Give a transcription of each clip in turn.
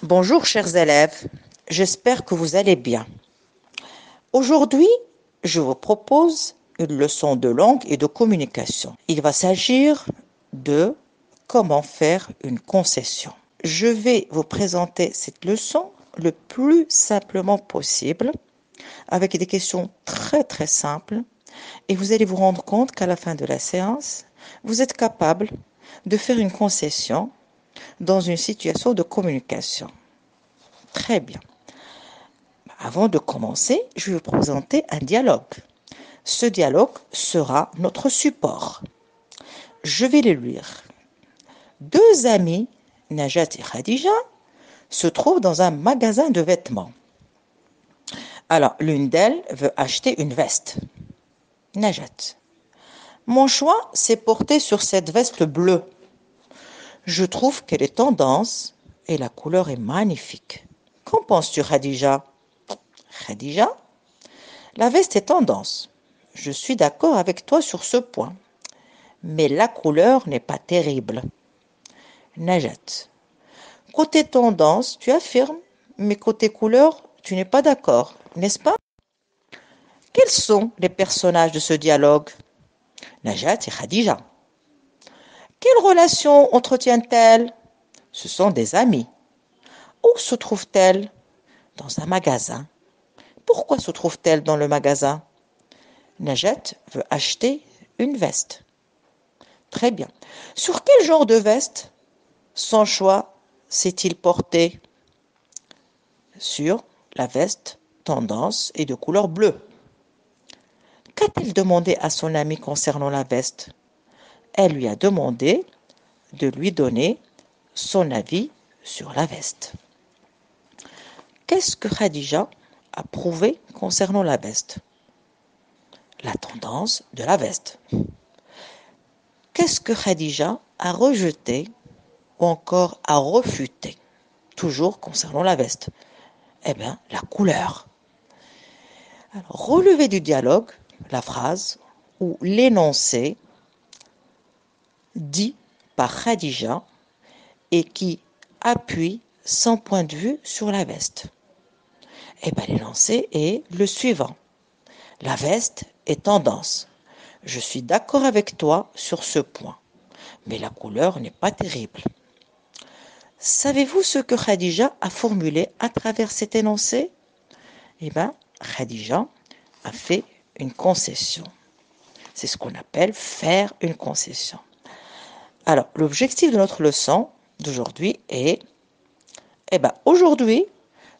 Bonjour chers élèves, j'espère que vous allez bien. Aujourd'hui, je vous propose une leçon de langue et de communication. Il va s'agir de comment faire une concession. Je vais vous présenter cette leçon le plus simplement possible, avec des questions très simples, et vous allez vous rendre compte qu'à la fin de la séance, vous êtes capable de faire une concession dans une situation de communication. Très bien. Avant de commencer, je vais vous présenter un dialogue. Ce dialogue sera notre support. Je vais le lire. Deux amies, Najat et Khadija, se trouvent dans un magasin de vêtements. Alors, l'une d'elles veut acheter une veste. Najat. Mon choix s'est porté sur cette veste bleue. Je trouve qu'elle est tendance et la couleur est magnifique. Qu'en penses-tu, Khadija? Khadija. La veste est tendance. Je suis d'accord avec toi sur ce point. Mais la couleur n'est pas terrible. Najat. Côté tendance, tu affirmes, mais côté couleur, tu n'es pas d'accord, n'est-ce pas? Quels sont les personnages de ce dialogue? Najat et Khadija. Quelle relation entretiennent-elles? Ce sont des amis. Où se trouvent-elles? Dans un magasin. Pourquoi se trouvent-elles dans le magasin? Najat veut acheter une veste. Très bien. Sur quel genre de veste son choix s'est-il porté? Sur la veste tendance et de couleur bleue. Qu'a-t-elle demandé à son ami concernant la veste? Elle lui a demandé de lui donner son avis sur la veste. Qu'est-ce que Khadija a prouvé concernant la veste? La tendance de la veste. Qu'est-ce que Khadija a rejeté ou encore a refuté? Toujours concernant la veste. Eh bien, la couleur. Alors, relevez du dialogue la phrase ou l'énoncé dit par Khadija et qui appuie son point de vue sur la veste. Eh bien, l'énoncé est le suivant. La veste est tendance. Je suis d'accord avec toi sur ce point, mais la couleur n'est pas terrible. Savez-vous ce que Khadija a formulé à travers cet énoncé? Eh bien, Khadija a fait une concession. C'est ce qu'on appelle faire une concession. Alors, l'objectif de notre leçon d'aujourd'hui est, aujourd'hui,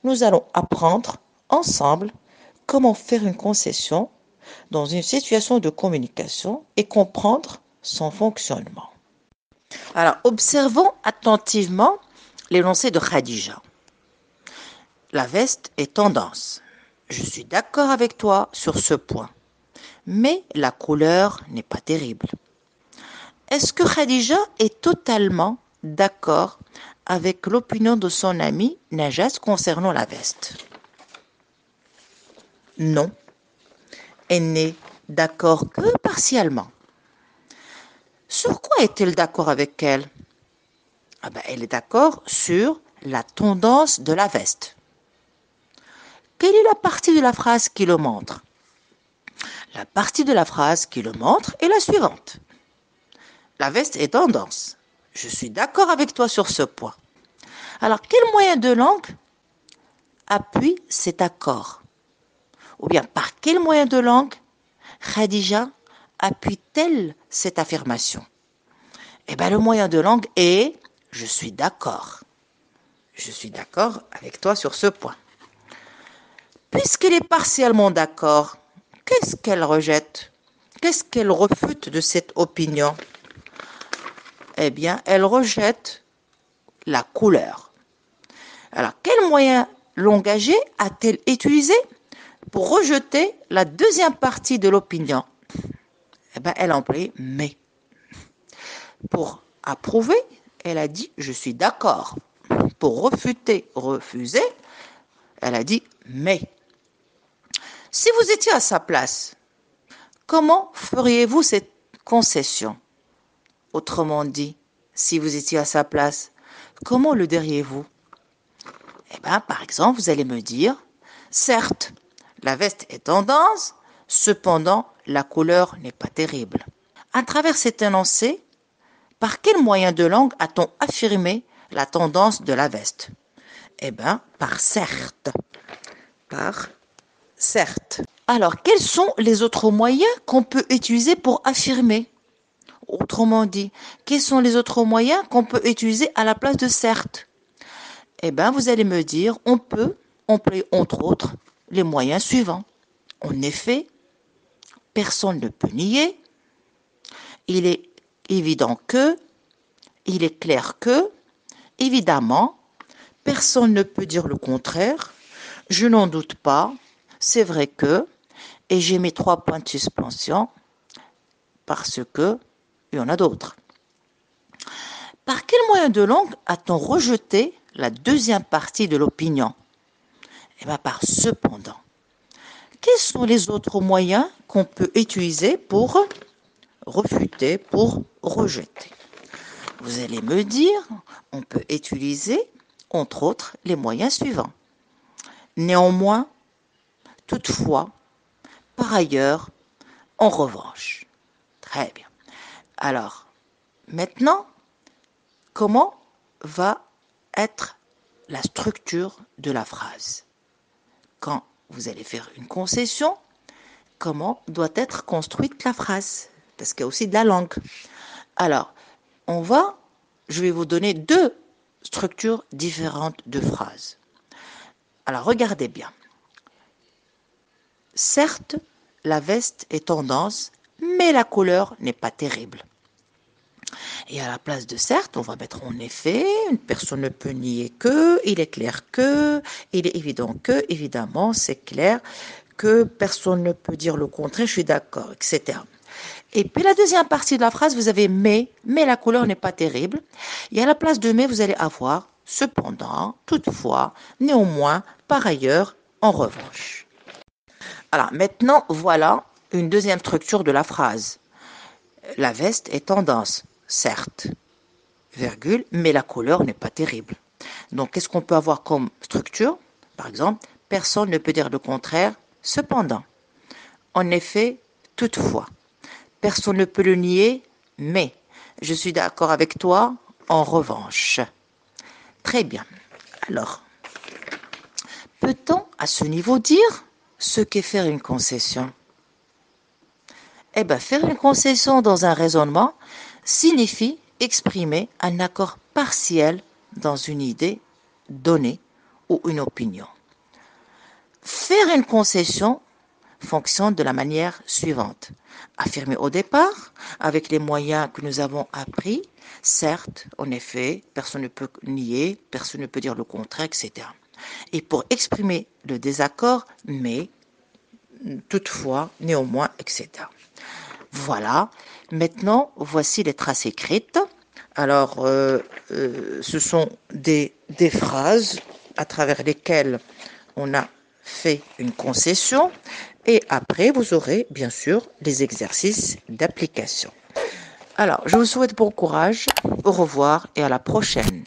nous allons apprendre ensemble comment faire une concession dans une situation de communication et comprendre son fonctionnement. Alors, observons attentivement l'énoncé de Khadija. La veste est tendance. Je suis d'accord avec toi sur ce point, mais la couleur n'est pas terrible. Est-ce que Khadija est totalement d'accord avec l'opinion de son ami Najat concernant la veste? Non, elle n'est d'accord que partiellement. Sur quoi est-elle d'accord avec elle? Elle est d'accord sur la tendance de la veste. Quelle est la partie de la phrase qui le montre? La partie de la phrase qui le montre est la suivante. La veste est tendance. Je suis d'accord avec toi sur ce point. Alors, quel moyen de langue appuie cet accord? Ou bien, par quel moyen de langue Khadija appuie-t-elle cette affirmation? Le moyen de langue est « je suis d'accord ». Je suis d'accord avec toi sur ce point. Puisqu'elle est partiellement d'accord, qu'est-ce qu'elle rejette? Qu'est-ce qu'elle refute de cette opinion? Elle rejette la couleur. Alors, quel moyen langagier a-t-elle utilisé pour rejeter la deuxième partie de l'opinion? Elle emploie « mais ». Pour approuver, elle a dit « je suis d'accord ». Pour refuter, refuser, elle a dit « mais ». Si vous étiez à sa place, comment feriez-vous cette concession? Autrement dit, si vous étiez à sa place, comment le diriez-vous? Eh bien, par exemple, vous allez me dire, certes, la veste est tendance, cependant, la couleur n'est pas terrible. À travers cet énoncé, par quel moyen de langue a-t-on affirmé la tendance de la veste? Eh bien, par certes. Par certes. Alors, quels sont les autres moyens qu'on peut utiliser pour affirmer? Autrement dit, quels sont les autres moyens qu'on peut utiliser à la place de certes? Eh bien, vous allez me dire, on peut employer entre autres les moyens suivants. En effet, personne ne peut nier, il est évident que, il est clair que, évidemment, personne ne peut dire le contraire, je n'en doute pas, c'est vrai que, et j'ai mis 3 points de suspension parce que il y en a d'autres. Par quel moyen de langue a-t-on rejeté la deuxième partie de l'opinion? Eh bien, par cependant. Quels sont les autres moyens qu'on peut utiliser pour refuter, pour rejeter? Vous allez me dire, on peut utiliser, entre autres, les moyens suivants. Néanmoins, toutefois, par ailleurs, en revanche. Très bien. Alors, maintenant, comment va être la structure de la phrase? Quand vous allez faire une concession, comment doit être construite la phrase? Parce qu'il y a aussi de la langue. Alors, je vais vous donner 2 structures différentes de phrases. Alors, regardez bien. Certes, la veste est tendance, mais la couleur n'est pas terrible. Et à la place de certes, on va mettre en effet, une personne ne peut nier que, il est clair que, il est évident que, évidemment, c'est clair que, personne ne peut dire le contraire, je suis d'accord, etc. Et puis la deuxième partie de la phrase, vous avez mais la couleur n'est pas terrible. Et à la place de mais, vous allez avoir cependant, toutefois, néanmoins, par ailleurs, en revanche. Alors maintenant, voilà une deuxième structure de la phrase. La veste est tendance, certes, virgule, mais la couleur n'est pas terrible. Donc, qu'est-ce qu'on peut avoir comme structure? Par exemple, personne ne peut dire le contraire, cependant. En effet, toutefois. Personne ne peut le nier, mais je suis d'accord avec toi, en revanche. Très bien. Alors, peut-on à ce niveau dire ce qu'est faire une concession? Eh bien, faire une concession dans un raisonnement signifie exprimer un accord partiel dans une idée donnée ou une opinion. Faire une concession fonctionne de la manière suivante. Affirmer au départ, avec les moyens que nous avons appris, certes, en effet, personne ne peut nier, personne ne peut dire le contraire, etc. Et pour exprimer le désaccord, mais, toutefois, néanmoins, etc. Voilà. Maintenant, voici les traces écrites. Alors, ce sont des phrases à travers lesquelles on a fait une concession. Et après, vous aurez bien sûr les exercices d'application. Alors, je vous souhaite bon courage. Au revoir et à la prochaine.